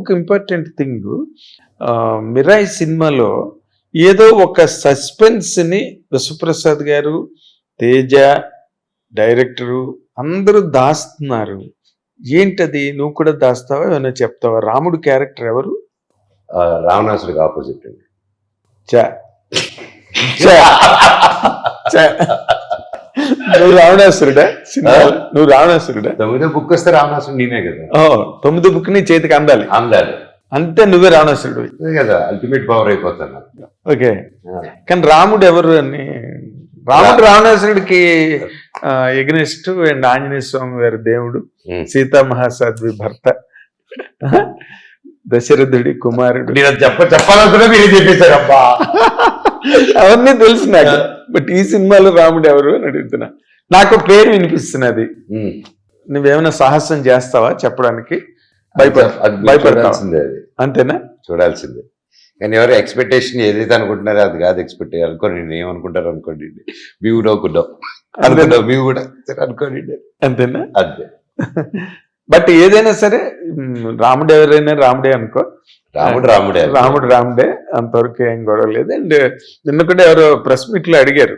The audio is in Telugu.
ఇంకొక ఇంపార్టెంట్ థింగ్, మిరాయి సినిమాలో ఏదో ఒక సస్పెన్స్ ని విశ్వప్రసాద్ గారు, తేజ, డైరెక్టరు అందరూ దాస్తున్నారు. ఏంటది? నువ్వు కూడా దాస్తావా? ఏమైనా చెప్తావా? రాముడు క్యారెక్టర్ ఎవరు? రావణాసుడికి ఆపోజిట్ అండి. చ చ చ. నువ్వు రావణాసురుడా? నువ్వు రావణాసురుడా? 9వ బుక్ వస్తే రావణాసుడు నేనే కదా. 9వ బుక్ నీ చేతికి అందాలి అందాలి అంతే, నువ్వే రావణాసురుడు కదా, అల్టిమేట్ పవర్ అయిపోతాను. ఓకే. కానీ రాముడు ఎవరు అని, రాముడు రావణాసురుడికి ఎగ్నెస్ట్ అండ్ ఆంజనేయ స్వామి వారి దేవుడు, సీతా మహాసాధ్వి భర్త, దశరథుడి కుమారుడు. నేను చెప్పాలనుకున్నా మీరు చెప్పేశారు అబ్బా. అవన్నీ తెలుసు నాకు. బట్ ఈ సినిమాలో రాముడు ఎవరు అని అడుగుతున్నా. నాకు పేరు వినిపిస్తున్నది. నువ్వేమైనా సాహసం చేస్తావా చెప్పడానికి? భయపడాల్సిందే, అది అంతేనా? చూడాల్సిందే. కానీ ఎవరు ఎక్స్పెక్టేషన్ ఏదైతే అనుకుంటున్నారో అది కాదు ఎక్స్పెక్ట్ అనుకోండి. నేను ఏమనుకుంటారు అనుకోండి, మేము నవ్వుకుంటాం అనుకుంటాం, మేము కూడా అనుకోండి, అంతేనా? అంతే. బట్ ఏదైనా సరే రాముడు ఎవరైనా రాముడే అనుకో. రాముడే రాముడే, అంతవరకు ఏం గొడవ లేదు. అండ్ నిన్న కూడా ఎవరో ప్రెస్ మీట్ లో అడిగారు,